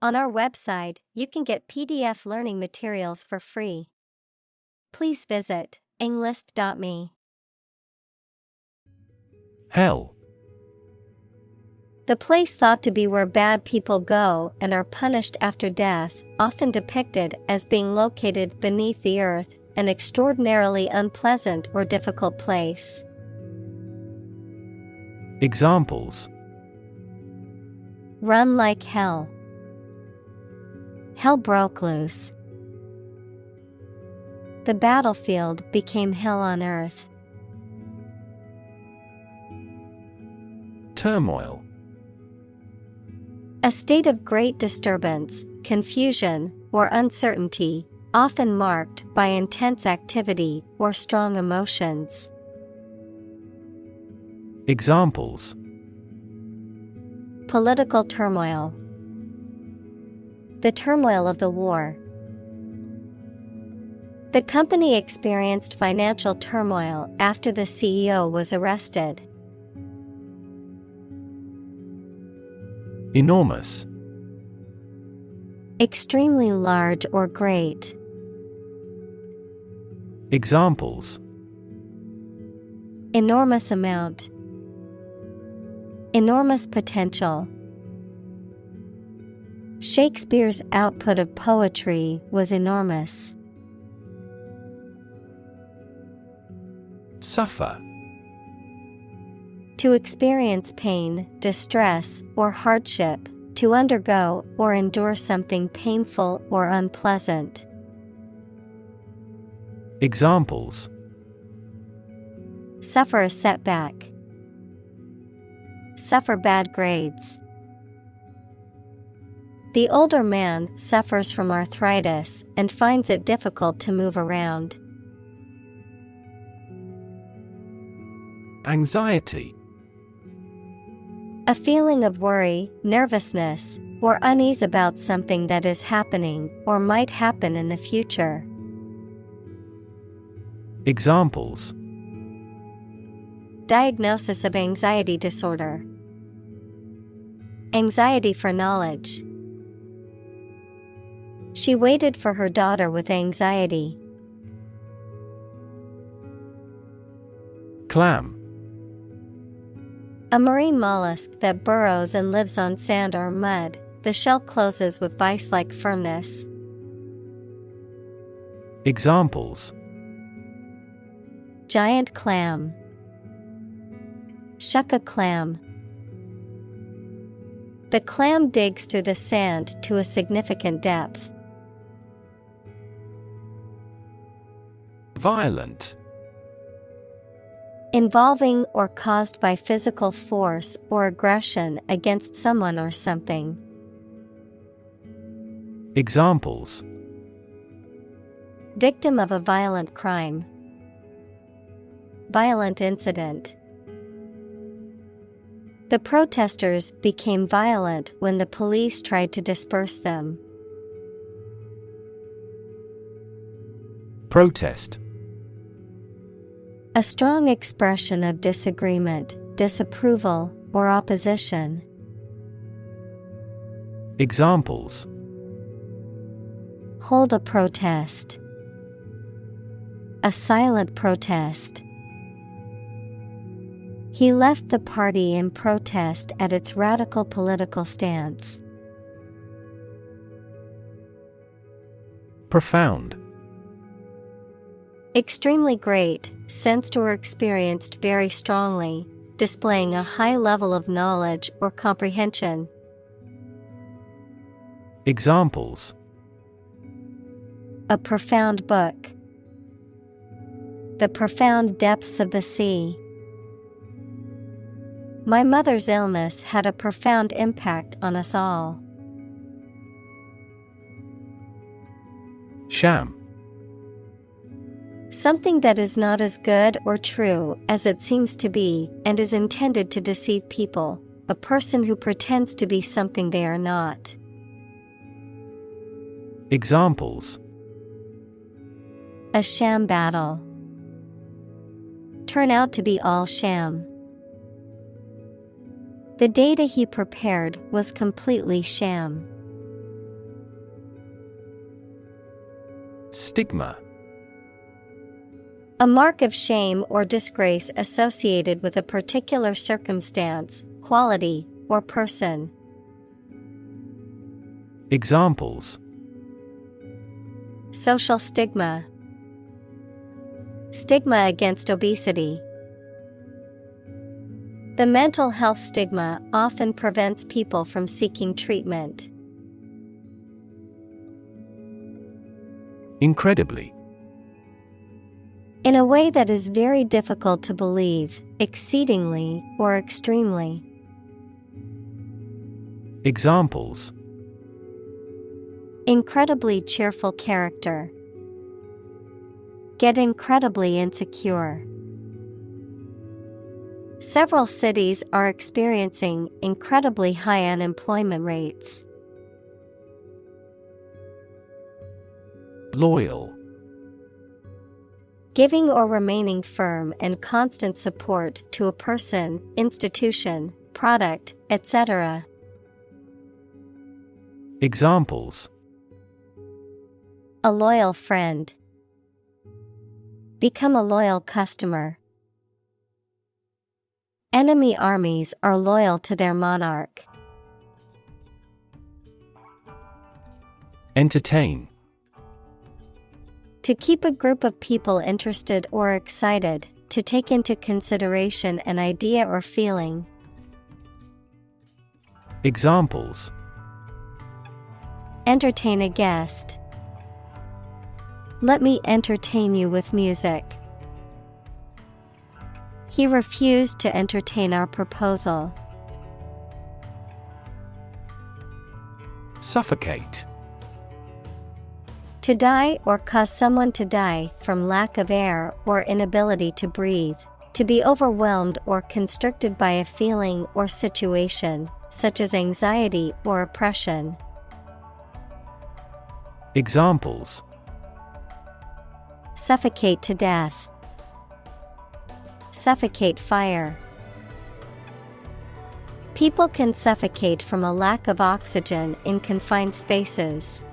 On our website, you can get PDF learning materials for free. Please visit englist.me. Hell. The place thought to be where bad people go and are punished after death, often depicted as being located beneath the earth, an extraordinarily unpleasant or difficult place. Examples: Run like hell. Hell broke loose. The battlefield became hell on earth. Turmoil. A state of great disturbance, confusion, or uncertainty, often marked by intense activity or strong emotions. Examples: Political turmoil. The turmoil of the war. The company experienced financial turmoil after the CEO was arrested. Enormous. Extremely large or great. Examples: Enormous amount. Enormous potential. Shakespeare's output of poetry was enormous. Suffer. To experience pain, distress, or hardship, to undergo or endure something painful or unpleasant. Examples: Suffer a setback. Suffer bad grades. The older man suffers from arthritis and finds it difficult to move around. Anxiety. A feeling of worry, nervousness, or unease about something that is happening or might happen in the future. Examples: Diagnosis of anxiety disorder. Anxiety for knowledge. She waited for her daughter with anxiety. Clam. A marine mollusk that burrows and lives on sand or mud. The shell closes with vice-like firmness. Examples: Giant clam. Shuck a clam. The clam digs through the sand to a significant depth. Violent. Involving or caused by physical force or aggression against someone or something. Examples: Victim of a violent crime. Violent incident. The protesters became violent when the police tried to disperse them. Protest. A strong expression of disagreement, disapproval, or opposition. Examples: Hold a protest. A silent protest. He left the party in protest at its radical political stance. Profound. Extremely great, sensed or experienced very strongly, displaying a high level of knowledge or comprehension. Examples: A profound book. The profound depths of the sea. My mother's illness had a profound impact on us all. Sham. Something that is not as good or true as it seems to be and is intended to deceive people, a person who pretends to be something they are not. Examples: A sham battle. Turn out to be all sham. The data he prepared was completely sham. Stigma. A mark of shame or disgrace associated with a particular circumstance, quality, or person. Examples: Social stigma. Stigma against obesity. The mental health stigma often prevents people from seeking treatment. Incredibly. In a way that is very difficult to believe, exceedingly, or extremely. Examples: Incredibly cheerful character. Get incredibly insecure. Several cities are experiencing incredibly high unemployment rates. Loyal. Giving or remaining firm and constant support to a person, institution, product, etc. Examples: A loyal friend. Become a loyal customer. Enemy armies are loyal to their monarch. Entertain. To keep a group of people interested or excited, to take into consideration an idea or feeling. Examples: Entertain a guest. Let me entertain you with music. He refused to entertain our proposal. Suffocate. To die or cause someone to die from lack of air or inability to breathe. To be overwhelmed or constricted by a feeling or situation, such as anxiety or oppression. Examples: Suffocate to death. Suffocate fire. People can suffocate from a lack of oxygen in confined spaces.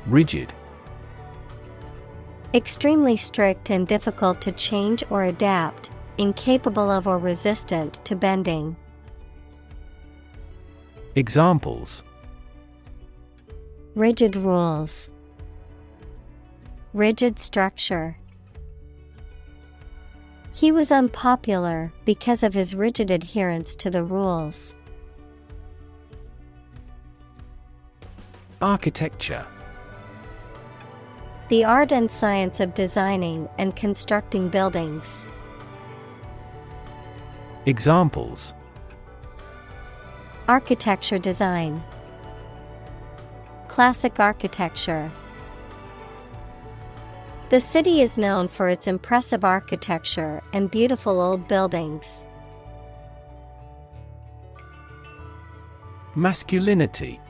Rigid. Extremely strict and difficult to change or adapt, incapable of or resistant to bending. Examples: Rigid rules. Rigid structure. He was unpopular because of his rigid adherence to the rules. Architecture. The art and science of designing and constructing buildings. Examples: Architecture design. Classic architecture. The city is known for its impressive architecture and beautiful old buildings. Masculinity.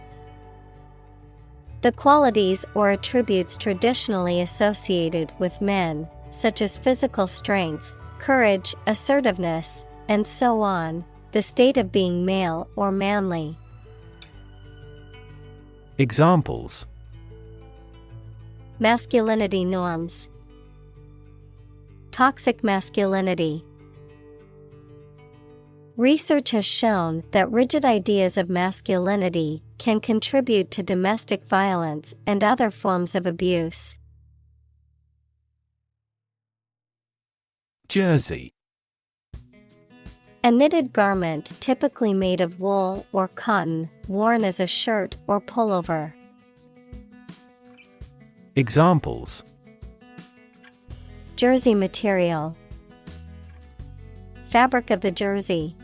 The qualities or attributes traditionally associated with men, such as physical strength, courage, assertiveness, and so on, the state of being male or manly. Examples: Masculinity norms. Toxic masculinity. Research has shown that rigid ideas of masculinity can contribute to domestic violence and other forms of abuse. Jersey. A knitted garment typically made of wool or cotton, worn as a shirt or pullover. Examples: Jersey material. Fabric of the jersey.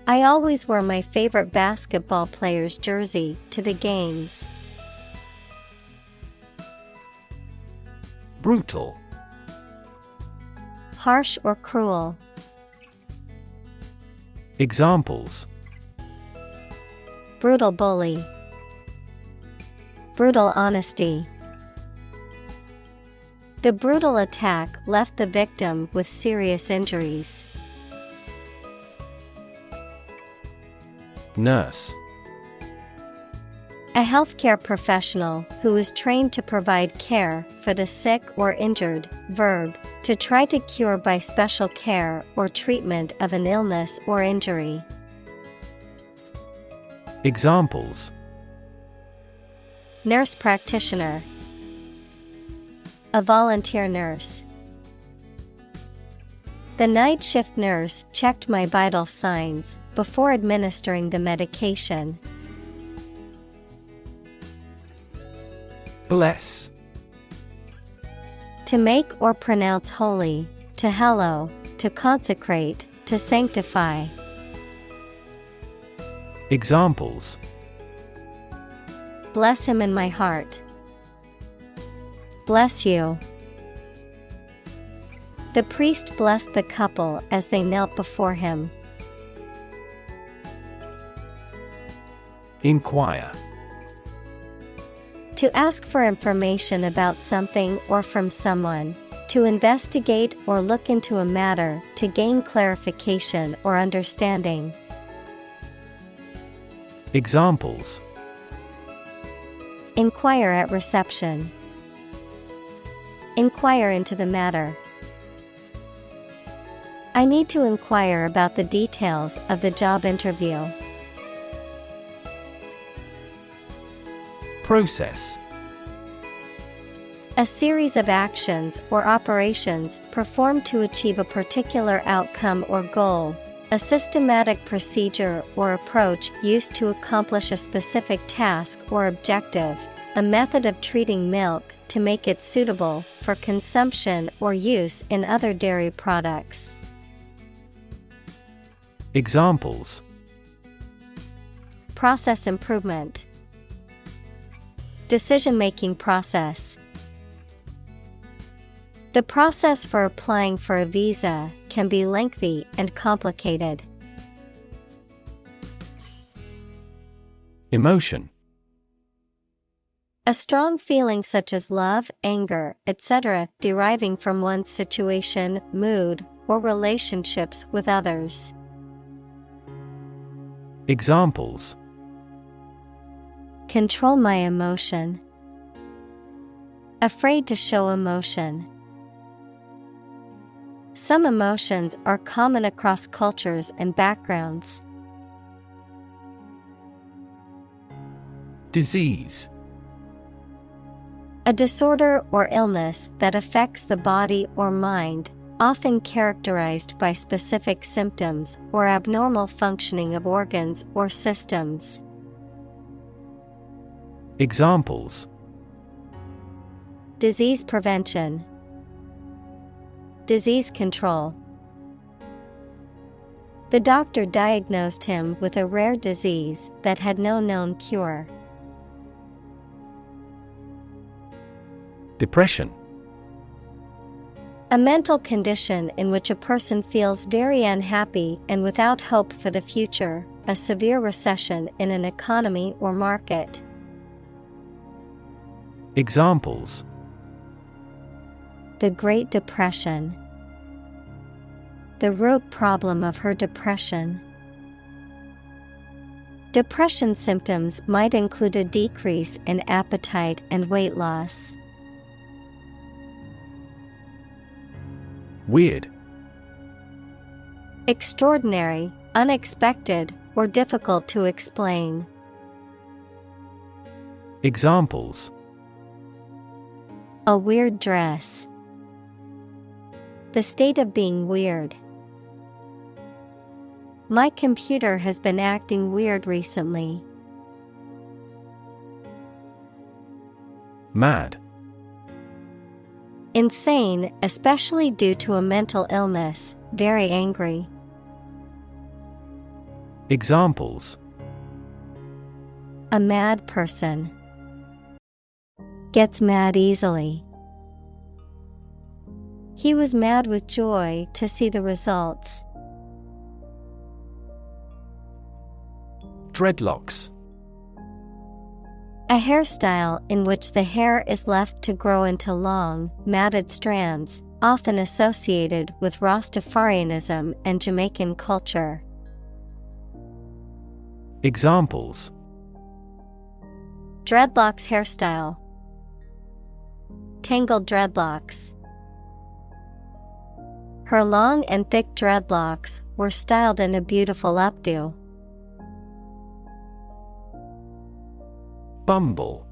I always wear my favorite basketball player's jersey to the games. Brutal. Harsh or cruel. Examples: Brutal bully. Brutal honesty. The brutal attack left the victim with serious injuries. Nurse. A healthcare professional who is trained to provide care for the sick or injured. Verb, to try to cure by special care or treatment of an illness or injury. Examples: Nurse practitioner. A volunteer nurse. The night shift nurse checked my vital signs before administering the medication. Bless. To make or pronounce holy, to hallow, to consecrate, to sanctify. Examples: Bless him in my heart. Bless you. The priest blessed the couple as they knelt before him. Inquire. To ask for information about something or from someone. To investigate or look into a matter to gain clarification or understanding. Examples: Inquire at reception. Inquire into the matter. I need to inquire about the details of the job interview. Process. A series of actions or operations performed to achieve a particular outcome or goal. A systematic procedure or approach used to accomplish a specific task or objective. A method of treating milk to make it suitable for consumption or use in other dairy products. Examples: Process improvement. Decision-making process. The process for applying for a visa can be lengthy and complicated. Emotion. A strong feeling such as love, anger, etc., deriving from one's situation, mood, or relationships with others. Examples: Control my emotion. Afraid to show emotion. Some emotions are common across cultures and backgrounds. Disease. A disorder or illness that affects the body or mind, often characterized by specific symptoms or abnormal functioning of organs or systems. Examples: Disease prevention. Disease control. The doctor diagnosed him with a rare disease that had no known cure. Depression. A mental condition in which a person feels very unhappy and without hope for the future, a severe recession in an economy or market. Examples: The Great Depression. The root problem of her depression. Depression symptoms might include a decrease in appetite and weight loss. Weird. Extraordinary, unexpected, or difficult to explain. Examples: A weird dress. The state of being weird. My computer has been acting weird recently. Mad. Insane, especially due to a mental illness, very angry. Examples: A mad person. Gets mad easily. He was mad with joy to see the results. Dreadlocks. A hairstyle in which the hair is left to grow into long, matted strands, often associated with Rastafarianism and Jamaican culture. Examples: Dreadlocks hairstyle. Tangled dreadlocks. Her long and thick dreadlocks were styled in a beautiful updo. Bumble.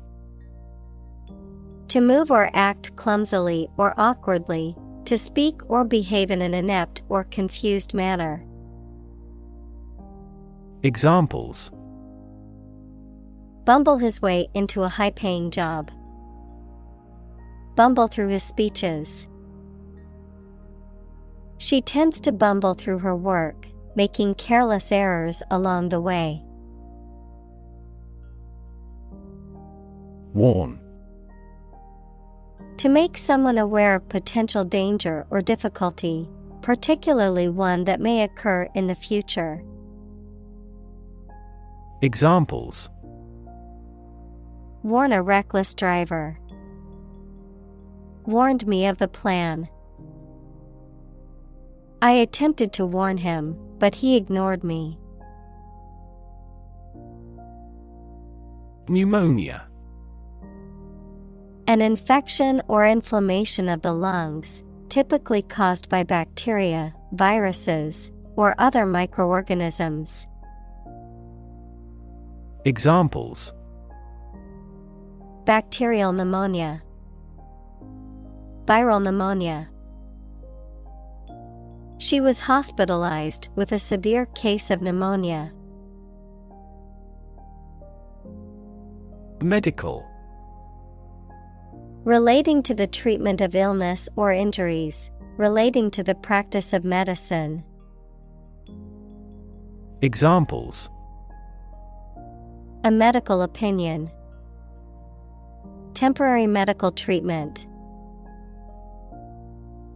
To move or act clumsily or awkwardly, to speak or behave in an inept or confused manner. Examples: Bumble his way into a high-paying job. Bumble through his speeches. She tends to bumble through her work, making careless errors along the way. Warn. To make someone aware of potential danger or difficulty, particularly one that may occur in the future. Examples: Warn a reckless driver. Warned me of the plan. I attempted to warn him, but he ignored me. Pneumonia. An infection or inflammation of the lungs, typically caused by bacteria, viruses, or other microorganisms. Examples: Bacterial pneumonia. Viral pneumonia. She was hospitalized with a severe case of pneumonia. Medical. Relating to the treatment of illness or injuries, relating to the practice of medicine. Examples: A medical opinion. Temporary medical treatment.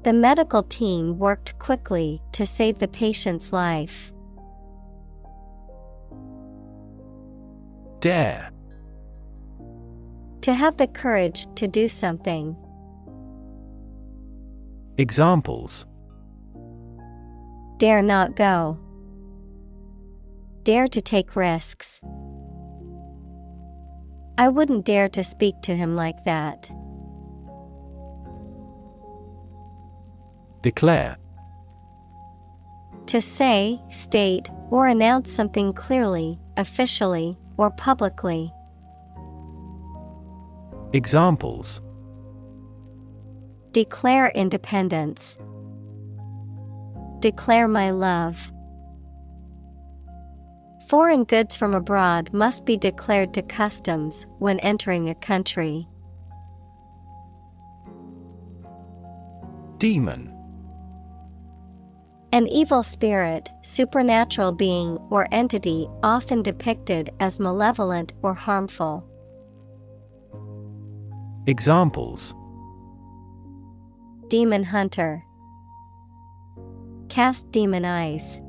The medical team worked quickly to save the patient's life. Dare. To have the courage to do something. Examples: Dare not go. Dare to take risks. I wouldn't dare to speak to him like that. Declare. To say, state, or announce something clearly, officially, or publicly. Examples: Declare independence. Declare my love. Foreign goods from abroad must be declared to customs when entering a country. Demon. An evil spirit, supernatural being or entity often depicted as malevolent or harmful. Examples: Demon hunter. Cast demon eyes.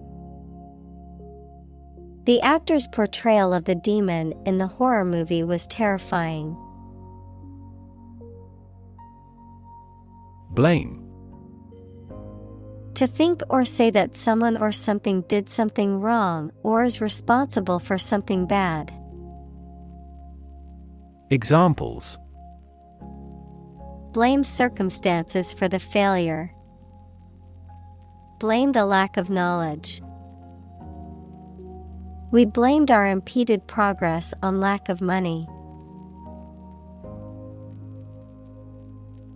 The actor's portrayal of the demon in the horror movie was terrifying. Blame. To think or say that someone or something did something wrong or is responsible for something bad. Examples: Blame circumstances for the failure. Blame the lack of knowledge. We blamed our impeded progress on lack of money.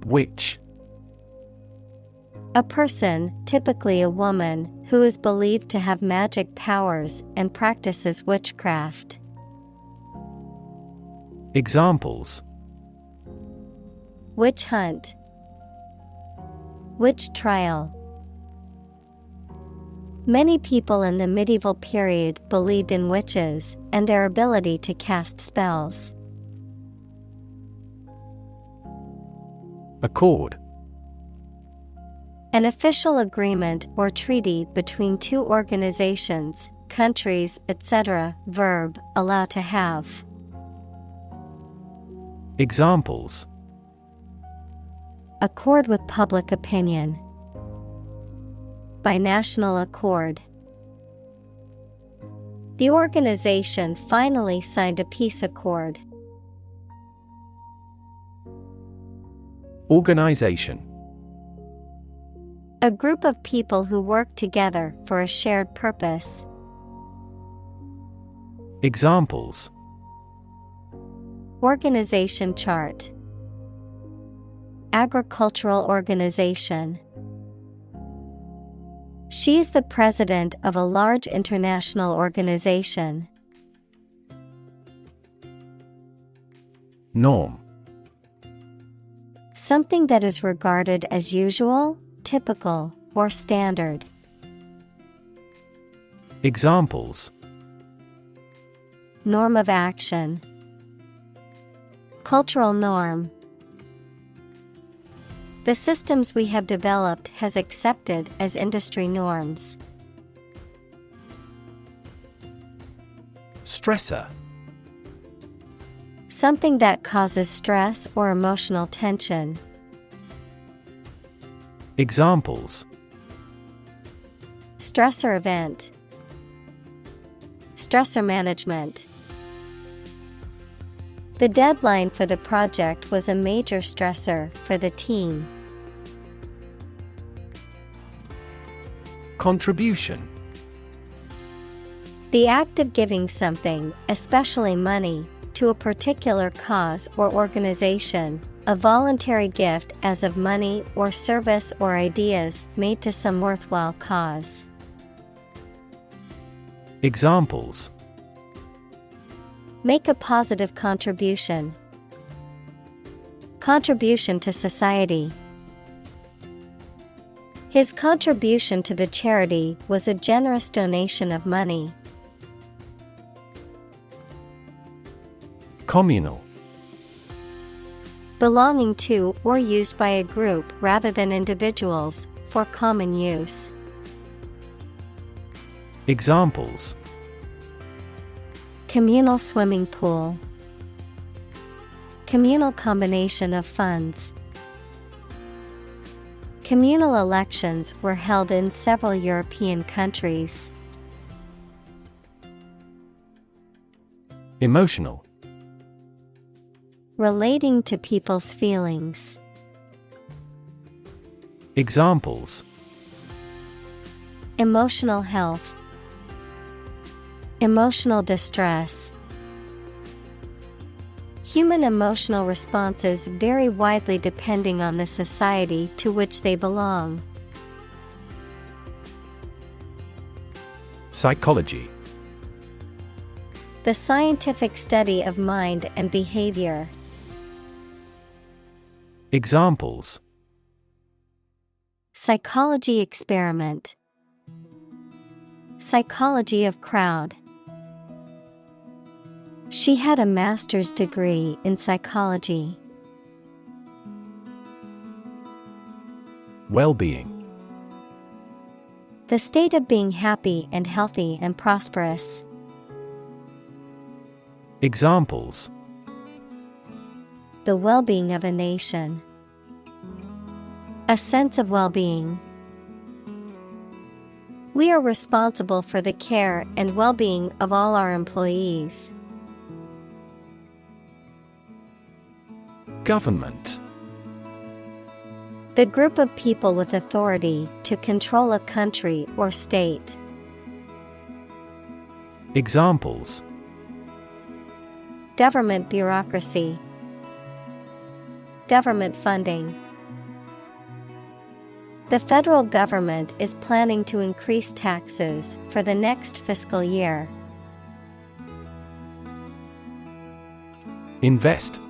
Witch. A person, typically a woman, who is believed to have magic powers and practices witchcraft. Examples: Witch hunt. Witch trial. Many people in the medieval period believed in witches and their ability to cast spells. Accord. An official agreement or treaty between two organizations, countries, etc. Verb, allow to have. Examples: Accord with public opinion. By national accord. The organization finally signed a peace accord. Organization. A group of people who work together for a shared purpose. Examples. Organization chart. Agricultural organization. She is the president of a large international organization. Norm. Something that is regarded as usual, typical, or standard. Examples. Norm of action. Cultural norm. The systems we have developed has accepted as industry norms. Stressor. Something that causes stress or emotional tension. Examples. Stressor event. Stressor management. The deadline for the project was a major stressor for the team. Contribution. The act of giving something, especially money, to a particular cause or organization, a voluntary gift as of money or service or ideas made to some worthwhile cause. Examples. Make a positive contribution. Contribution to society. His contribution to the charity was a generous donation of money. Communal. Belonging to or used by a group rather than individuals, for common use. Examples. Communal swimming pool. Communal combination of funds. Communal elections were held in several European countries. Emotional. Relating to people's feelings. Examples. Emotional health. Emotional distress. Human emotional responses vary widely depending on the society to which they belong. Psychology. The scientific study of mind and behavior. Examples. Psychology experiment. Psychology of crowd. She had a master's degree in psychology. Well-being. The state of being happy and healthy and prosperous. Examples. The well-being of a nation. A sense of well-being. We are responsible for the care and well-being of all our employees. Government. The group of people with authority to control a country or state. Examples. Government bureaucracy. Government funding. The federal government is planning to increase taxes for the next fiscal year. Invest.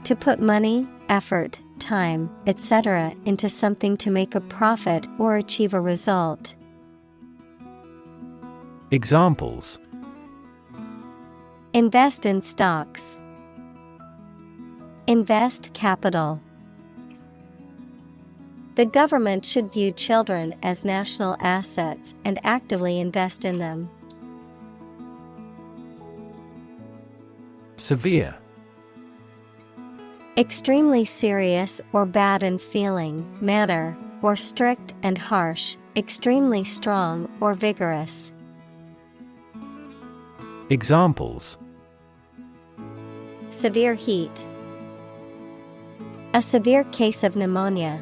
To put money, effort, time, etc. into something to make a profit or achieve a result. Examples. Invest in stocks. Invest capital. The government should view children as national assets and actively invest in them. Severe. Extremely serious or bad in feeling, manner, or strict and harsh, extremely strong or vigorous. Examples. Severe heat. A severe case of pneumonia.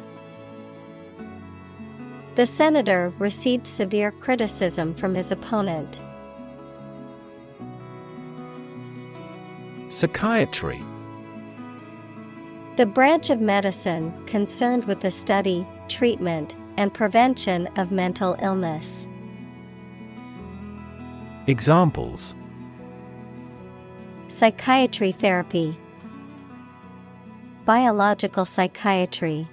The senator received severe criticism from his opponent. Psychiatry. The branch of medicine concerned with the study, treatment, and prevention of mental illness. Examples: Psychiatry therapy, biological psychiatry.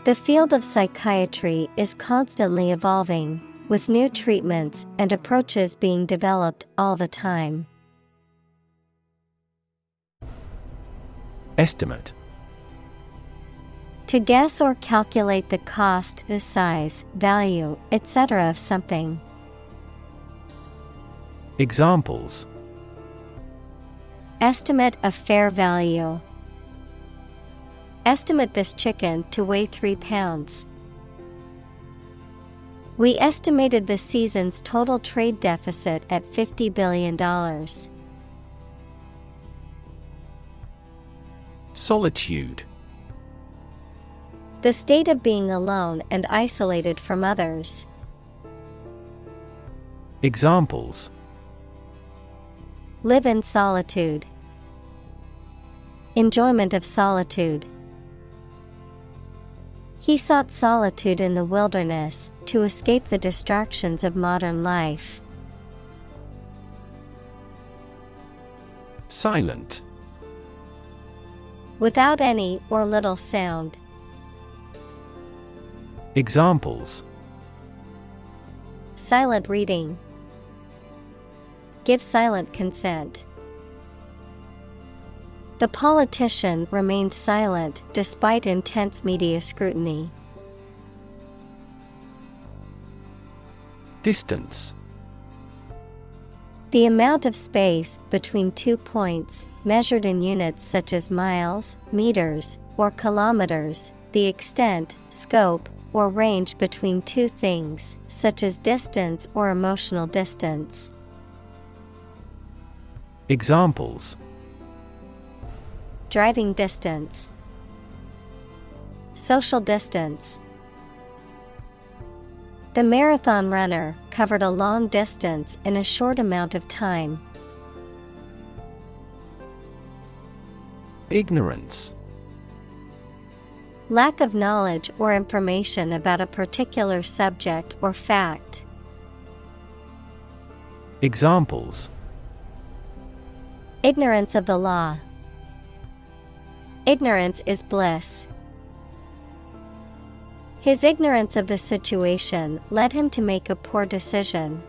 The field of psychiatry is constantly evolving, with new treatments and approaches being developed all the time. Estimate. To guess or calculate the cost, the size, value, etc. of something. Examples: Estimate of fair value. Estimate this chicken to weigh 3 pounds. We estimated the season's total trade deficit at $50 billion. Solitude. The state of being alone and isolated from others. Examples: Live in solitude. Enjoyment of solitude. He sought solitude in the wilderness to escape the distractions of modern life. Silent. Without any or little sound. Examples: Silent reading. Give silent consent. The politician remained silent despite intense media scrutiny. Distance. The amount of space between 2 points, measured in units such as miles, meters, or kilometers, the extent, scope, or range between two things, such as distance or emotional distance. Examples: Driving distance. Social distance. The marathon runner covered a long distance in a short amount of time. Ignorance. Lack of knowledge or information about a particular subject or fact. Examples: Ignorance of the law. Ignorance is bliss. His ignorance of the situation led him to make a poor decision.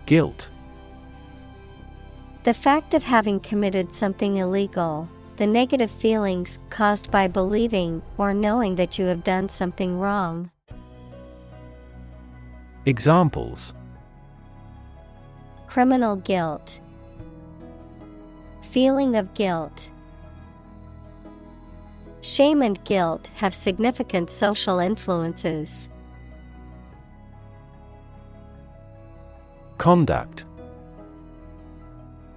Guilt. The fact of having committed something illegal, the negative feelings caused by believing or knowing that you have done something wrong. Examples: Criminal guilt. Feeling of guilt. Shame and guilt have significant social influences. Conduct.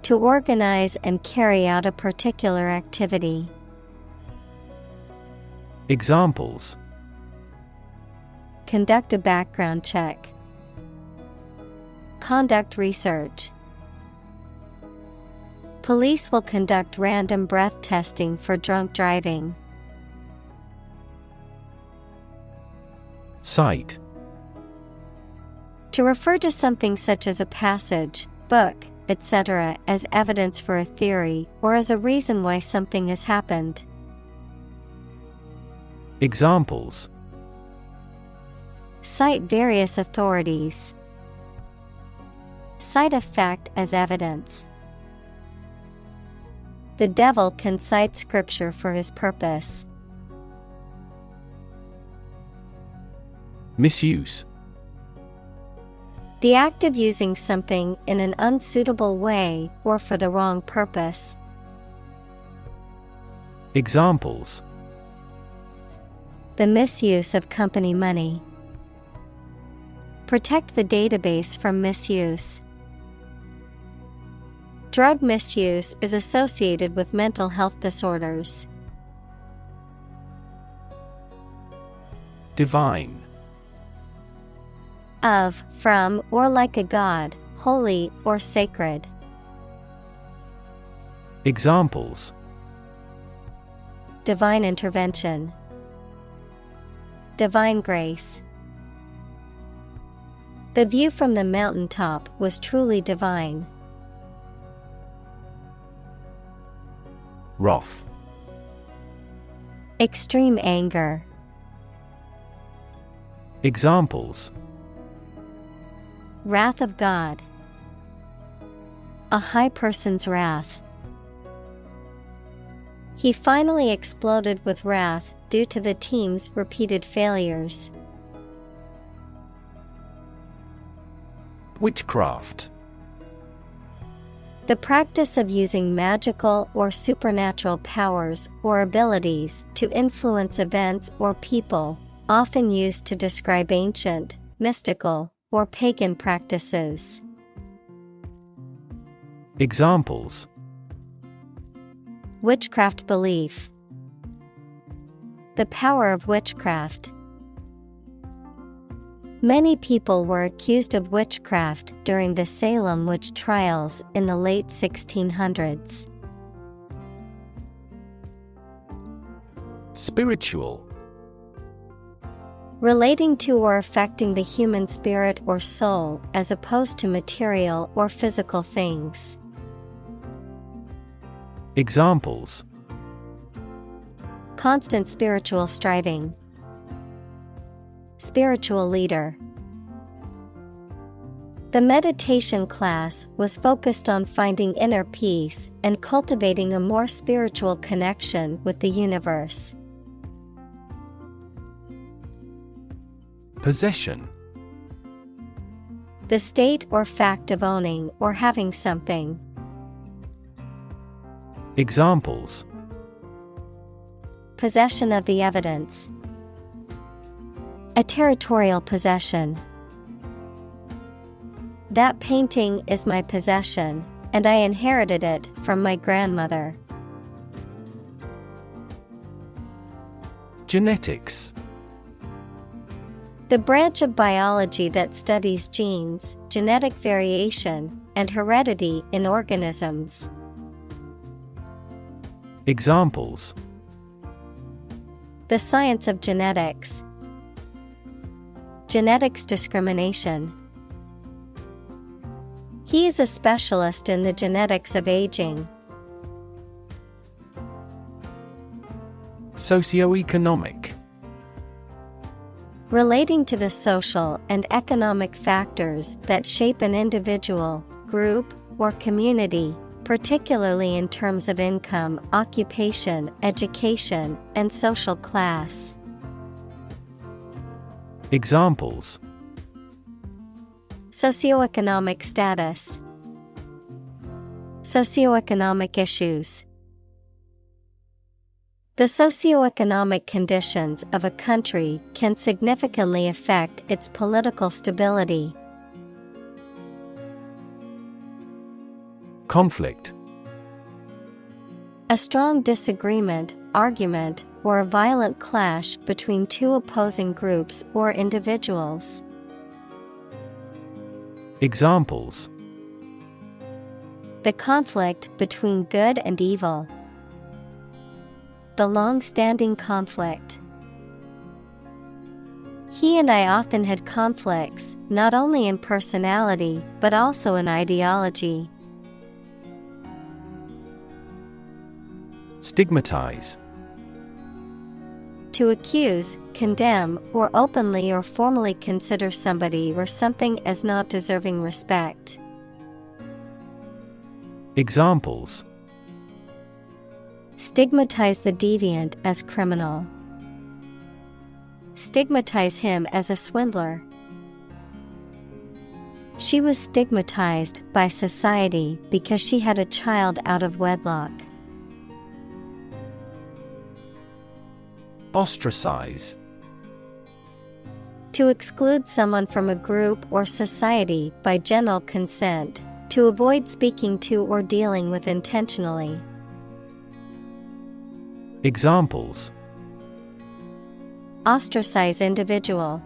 To organize and carry out a particular activity. Examples: Conduct a background check. Conduct research. Police will conduct random breath testing for drunk driving. Cite. To refer to something such as a passage, book, etc. as evidence for a theory or as a reason why something has happened. Examples: Cite various authorities. Cite a fact as evidence. The devil can cite scripture for his purpose. Misuse. The act of using something in an unsuitable way or for the wrong purpose. Examples: The misuse of company money. Protect the database from misuse. Drug misuse is associated with mental health disorders. Divine. Of, from, or like a god, holy or sacred. Examples: Divine intervention. Divine grace. The view from the mountaintop was truly divine. Wrath. Extreme anger. Examples: Wrath of God. A high person's wrath. He finally exploded with wrath due to the team's repeated failures. Witchcraft. The practice of using magical or supernatural powers or abilities to influence events or people, often used to describe ancient, mystical, or pagan practices. Examples: Witchcraft belief. The power of witchcraft. Many people were accused of witchcraft during the Salem witch trials in the late 1600s. Spiritual. Relating to or affecting the human spirit or soul as opposed to material or physical things. Examples: Constant spiritual striving. Spiritual leader. The meditation class was focused on finding inner peace and cultivating a more spiritual connection with the universe. Possession. The state or fact of owning or having something. Examples: Possession of the evidence. A territorial possession. That painting is my possession, and I inherited it from my grandmother. Genetics. The branch of biology that studies genes, genetic variation, and heredity in organisms. Examples: The science of genetics. Genetics discrimination. He is a specialist in the genetics of aging. Socioeconomic. Relating to the social and economic factors that shape an individual, group, or community, particularly in terms of income, occupation, education, and social class. Examples: Socioeconomic status. Socioeconomic issues. The socioeconomic conditions of a country can significantly affect its political stability. Conflict. A strong disagreement, argument, or a violent clash between two opposing groups or individuals. Examples: The conflict between good and evil. The long-standing conflict. He and I often had conflicts, not only in personality, but also in ideology. Stigmatize. To accuse, condemn, or openly or formally consider somebody or something as not deserving respect. Examples: Stigmatize the deviant as criminal. Stigmatize him as a swindler. She was stigmatized by society because she had a child out of wedlock. Ostracize. To exclude someone from a group or society by general consent, To avoid speaking to or dealing with intentionally. Examples: Ostracize individual.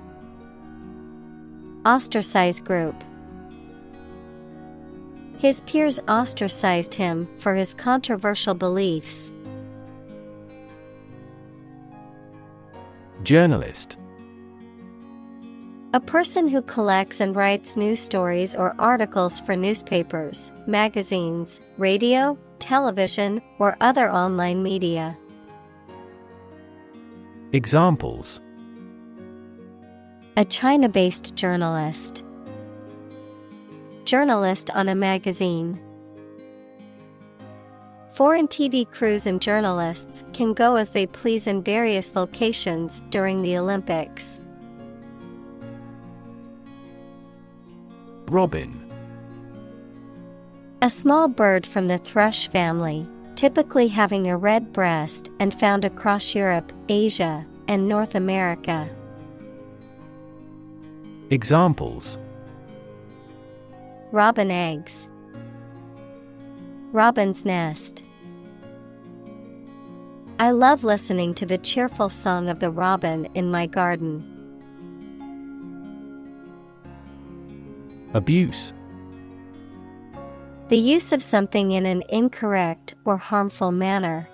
Ostracize group. His peers ostracized him for his controversial beliefs. Journalist. A person who collects and writes news stories or articles for newspapers, magazines, radio, television, or other online media. Examples: A China-based journalist. Journalist on a magazine. Foreign TV crews and journalists can go as they please in various locations during the Olympics. Robin. A small bird from the thrush family, typically having a red breast and found across Europe, Asia, and North America. Examples: Robin eggs. Robin's nest. I love listening to the cheerful song of the robin in my garden. Abuse. The use of something in an incorrect or harmful manner.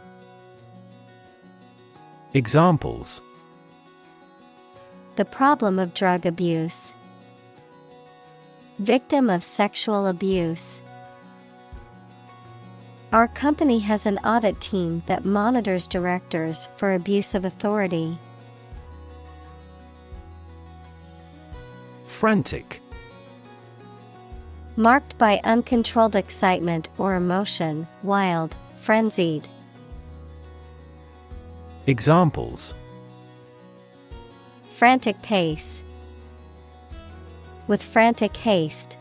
Examples: The problem of drug abuse. Victim of sexual abuse. Our company has an audit team that monitors directors for abuse of authority. Frantic. Marked by uncontrolled excitement or emotion, wild, frenzied. Examples: Frantic pace. With frantic haste.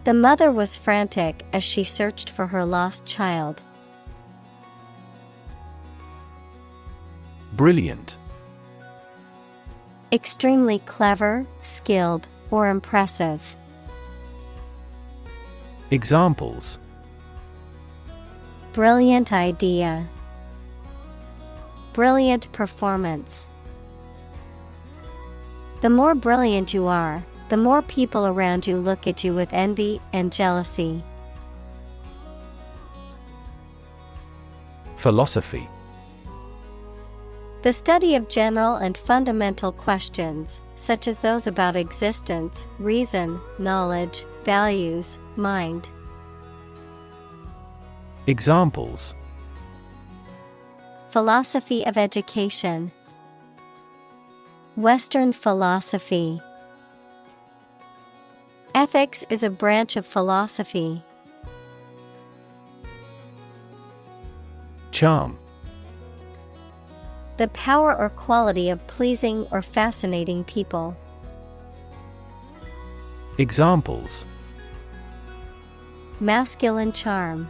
The mother was frantic as she searched for her lost child. Brilliant. Extremely clever, skilled, or impressive. Examples: Brilliant idea. Brilliant performance. The more brilliant you are, the more people around you look at you with envy and jealousy. Philosophy. The study of general and fundamental questions, such as those about existence, reason, knowledge, values, mind. Examples: Philosophy of education. Western philosophy. Ethics is a branch of philosophy. Charm. The power or quality of pleasing or fascinating people. Examples: Masculine charm.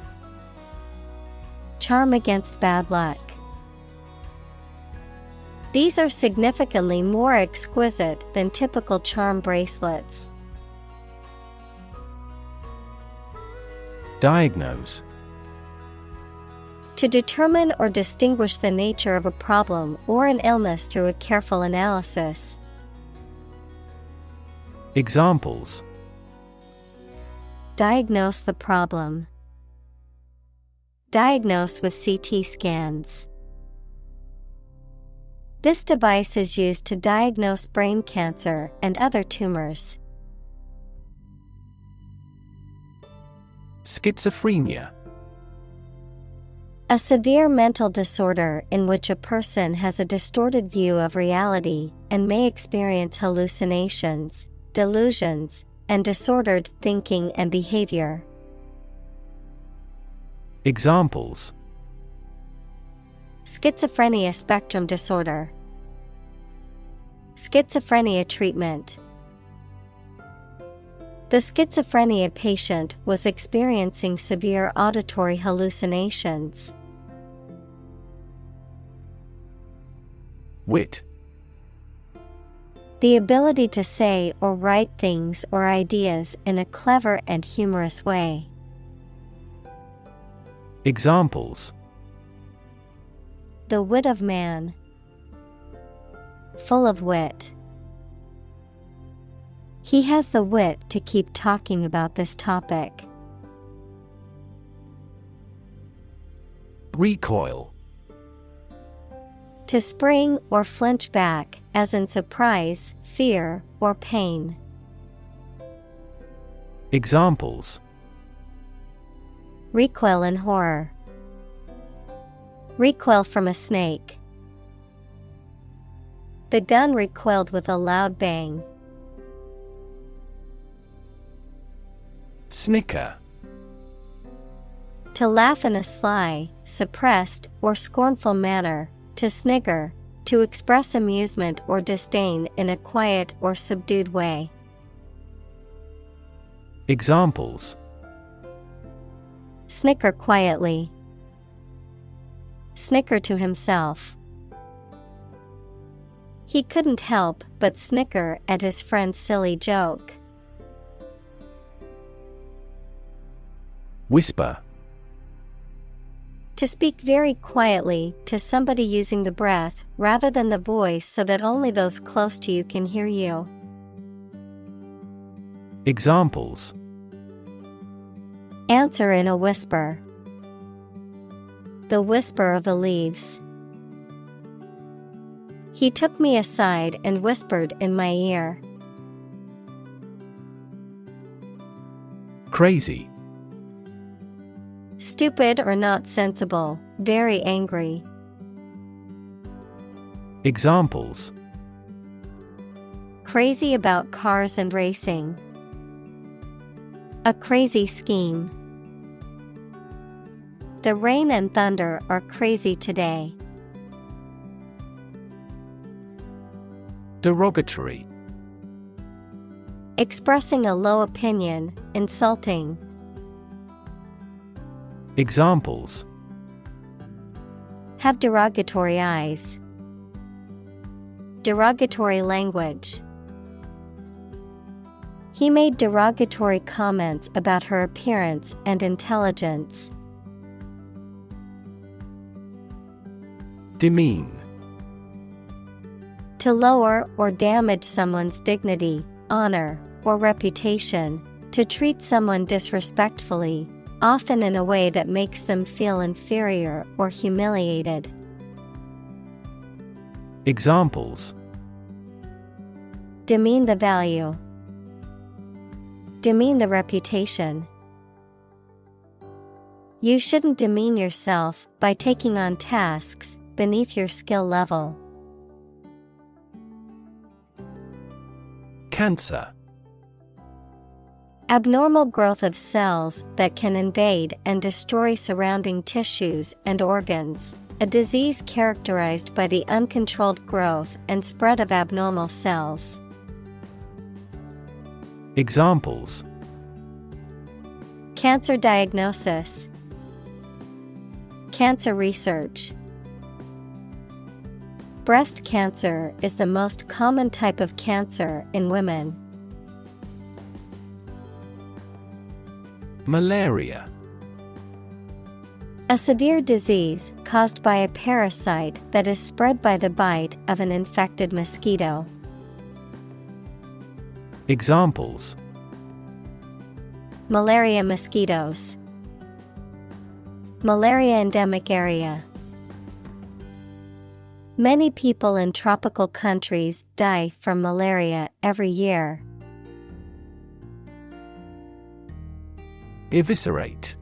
Charm against bad luck. These are significantly more exquisite than typical charm bracelets. Diagnose. To determine or distinguish the nature of a problem or an illness through a careful analysis. Examples: Diagnose the problem. Diagnose with CT scans. This device is used to diagnose brain cancer and other tumors. Schizophrenia. A severe mental disorder in which a person has a distorted view of reality and may experience hallucinations, delusions, and disordered thinking and behavior. Examples: Schizophrenia spectrum disorder. Schizophrenia treatment. The schizophrenia patient was experiencing severe auditory hallucinations. Wit. The ability to say or write things or ideas in a clever and humorous way. Examples: The wit of man. Full of wit. He has the wit to keep talking about this topic. Recoil. To spring or flinch back, as in surprise, fear, or pain. Examples: Recoil in horror. Recoil from a snake. The gun recoiled with a loud bang. Snicker. To laugh in a sly, suppressed, or scornful manner, to snigger, to express amusement or disdain in a quiet or subdued way. Examples: Snicker quietly. Snicker to himself. He couldn't help but snicker at his friend's silly joke. Whisper. To speak very quietly to somebody using the breath rather than the voice so that only those close to you can hear you. Examples: Answer in a whisper. The whisper of the leaves. He took me aside and whispered in my ear. Crazy. Stupid or not sensible, very angry. Examples: Crazy about cars and racing. A crazy scheme. The rain and thunder are crazy today. Derogatory. Expressing a low opinion, insulting. Examples: Have derogatory eyes. Derogatory language. He made derogatory comments about her appearance and intelligence. Demean. To lower or damage someone's dignity, honor, or reputation, to treat someone disrespectfully, often in a way that makes them feel inferior or humiliated. Examples: Demean the value. Demean the reputation. You shouldn't demean yourself by taking on tasks beneath your skill level. Cancer. Abnormal growth of cells that can invade and destroy surrounding tissues and organs. A disease characterized by the uncontrolled growth and spread of abnormal cells. Examples: Cancer diagnosis. Cancer research. Breast cancer is the most common type of cancer in women. Malaria. A severe disease caused by a parasite that is spread by the bite of an infected mosquito. Examples: Malaria mosquitoes. Malaria endemic area. Many people in tropical countries die from malaria every year. Eviscerate.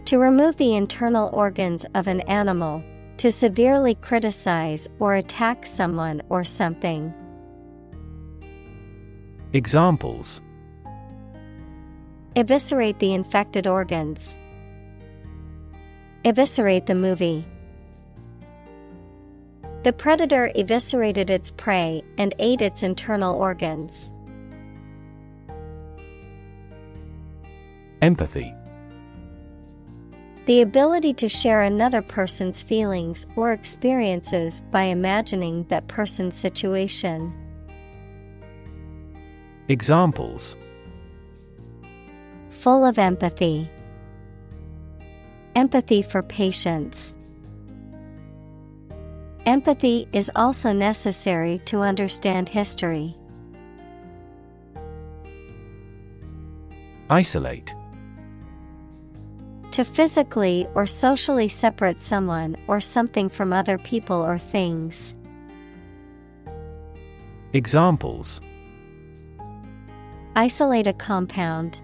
To remove the internal organs of an animal, to severely criticize or attack someone or something. Examples: Eviscerate the infected organs. Eviscerate the movie. The predator eviscerated its prey and ate its internal organs. Empathy. The ability to share another person's feelings or experiences by imagining that person's situation. Examples: Full of empathy. Empathy for patients. Empathy is also necessary to understand history. Isolate. To physically or socially separate someone or something from other people or things. Examples: Isolate a compound.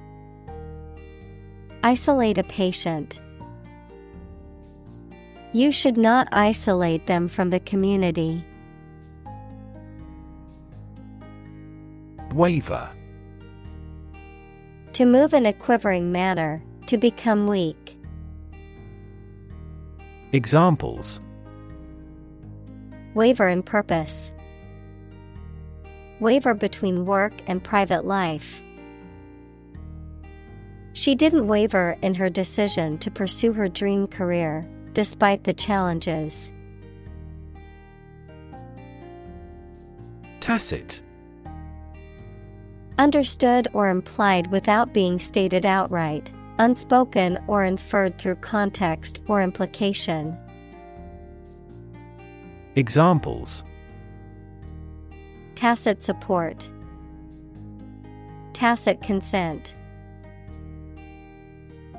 Isolate a patient. You should not isolate them from the community. Waver. To move in a quivering manner, to become weak. Examples: Waver in purpose. Waver between work and private life. She didn't waver in her decision to pursue her dream career, despite the challenges. Tacit. Understood or implied without being stated outright, unspoken or inferred through context or implication. Examples: Tacit support. Tacit consent.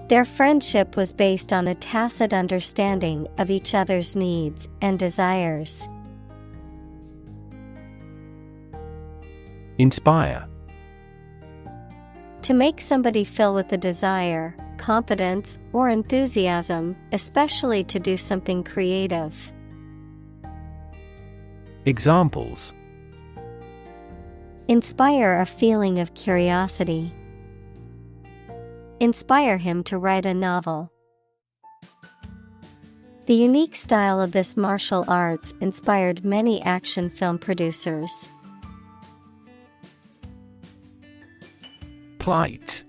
Their friendship was based on a tacit understanding of each other's needs and desires. Inspire. To make somebody feel with the desire, confidence, or enthusiasm, especially to do something creative. Examples: Inspire a feeling of curiosity. Inspire him to write a novel. The unique style of this martial arts inspired many action film producers. Plight.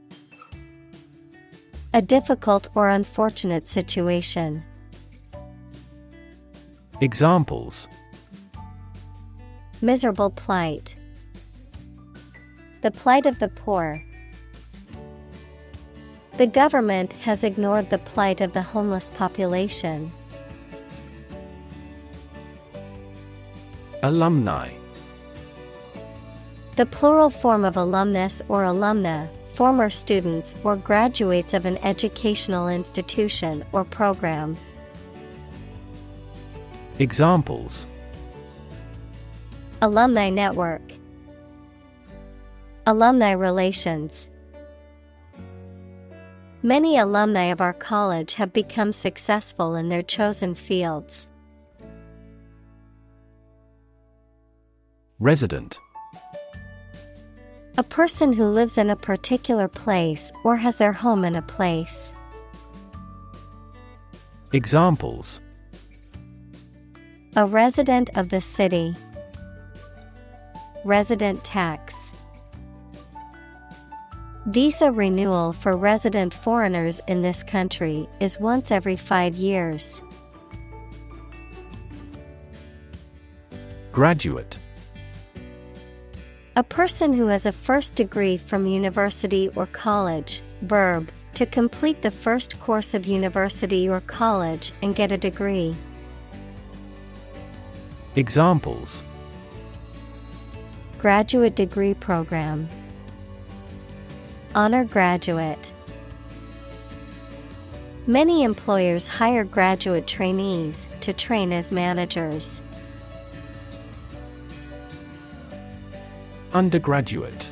A difficult or unfortunate situation. Examples: Miserable plight. The plight of the poor. The government has ignored the plight of the homeless population. Alumni. The plural form of alumnus or alumna, former students or graduates of an educational institution or program. Examples: Alumni network. Alumni relations. Many alumni of our college have become successful in their chosen fields. Resident. A person who lives in a particular place or has their home in a place. Examples: A resident of the city. Resident tax. Visa renewal for resident foreigners in this country is once every 5 years. Graduate. A person who has a first degree from university or college. Verb, to complete the first course of university or college and get a degree. Examples: Graduate degree program. Honor graduate. Many employers hire graduate trainees to train as managers. Undergraduate.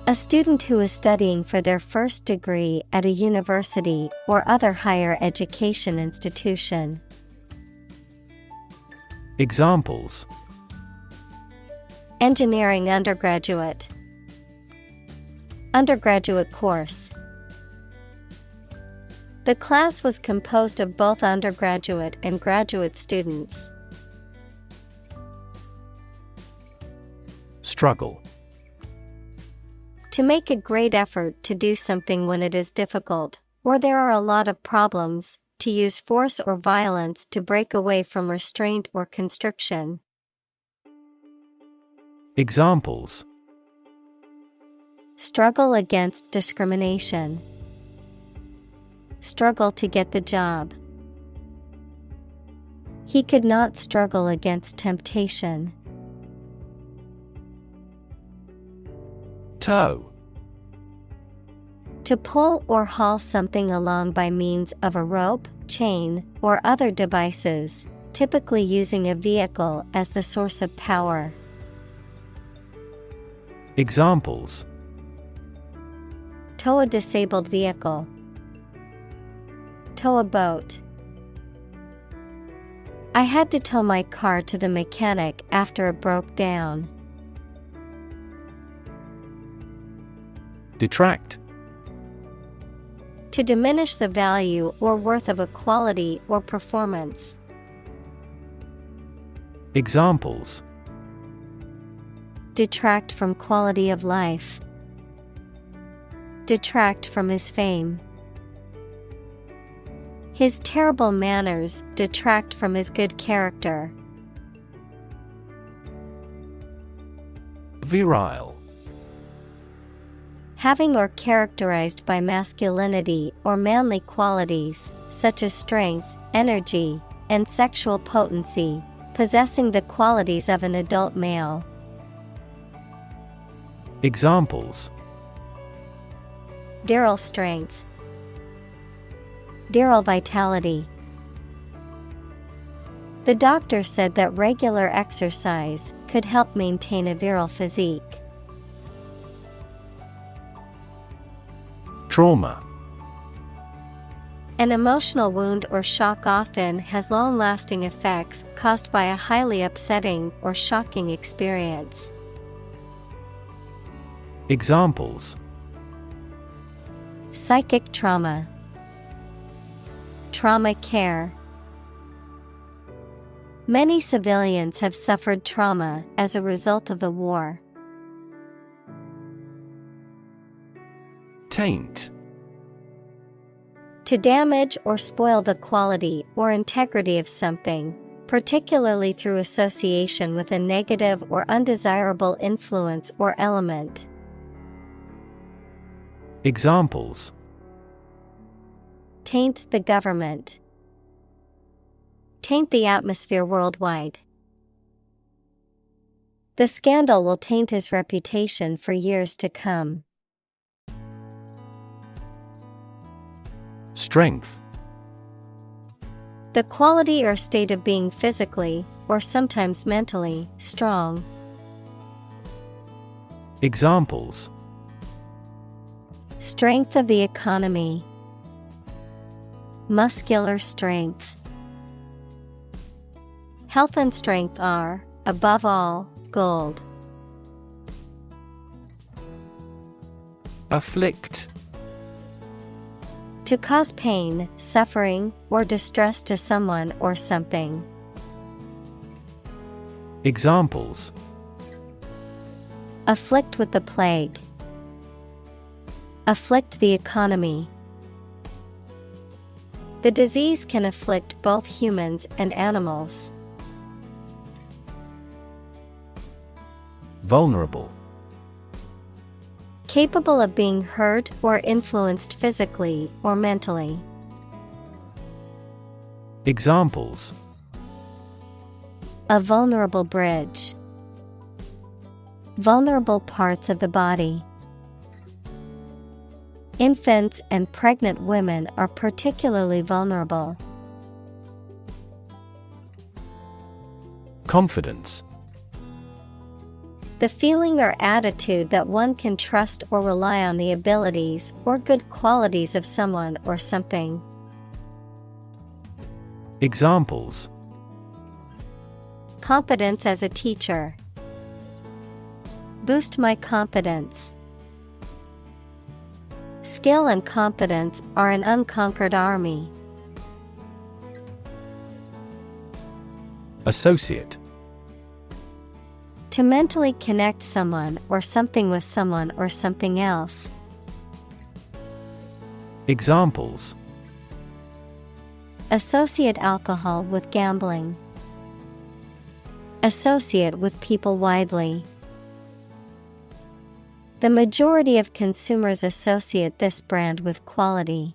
A student who is studying for their first degree at a university or other higher education institution. Examples: Engineering undergraduate. Undergraduate course. The class was composed of both undergraduate and graduate students. Struggle. To make a great effort to do something when it is difficult, Or there are a lot of problems, to use force or violence to break away from restraint or constriction. Examples: Struggle against discrimination. Struggle to get the job. He could not struggle against temptation. Tow. To pull or haul something along by means of a rope, chain, or other devices, typically using a vehicle as the source of power. Examples: Tow a disabled vehicle. Tow a boat. I had to tow my car to the mechanic after it broke down. Detract. To diminish the value or worth of a quality or performance. Examples: Detract from quality of life. Detract from his fame. His terrible manners detract from his good character. Virile. Having or characterized by masculinity or manly qualities, such as strength, energy, and sexual potency, possessing the qualities of an adult male. Examples: Virile strength. Virile vitality. The doctor said that regular exercise could help maintain a virile physique. Trauma. An emotional wound or shock often has long-lasting effects caused by a highly upsetting or shocking experience. Examples: Psychic trauma. Trauma care. Many civilians have suffered trauma as a result of the war. Taint. To damage or spoil the quality or integrity of something, particularly through association with a negative or undesirable influence or element. Examples: Taint the government. Taint the atmosphere worldwide. The scandal will taint his reputation for years to come. Strength. The quality or state of being physically, or sometimes mentally, strong. Examples: Strength of the economy. Muscular strength. Health and strength are, above all, gold. Afflict. To cause pain, suffering, or distress to someone or something. Examples: Afflict with the plague. Afflict the economy. The disease can afflict both humans and animals. Vulnerable. Capable of being hurt or influenced physically or mentally. Examples: A vulnerable bridge. Vulnerable parts of the body. Infants and pregnant women are particularly vulnerable. Confidence. The feeling or attitude that one can trust or rely on the abilities or good qualities of someone or something. Examples: Confidence as a teacher. Boost my confidence. Skill and confidence are an unconquered army. Associate. To mentally connect someone or something with someone or something else. Examples: associate alcohol with gambling. Associate with people widely. The majority of consumers associate this brand with quality.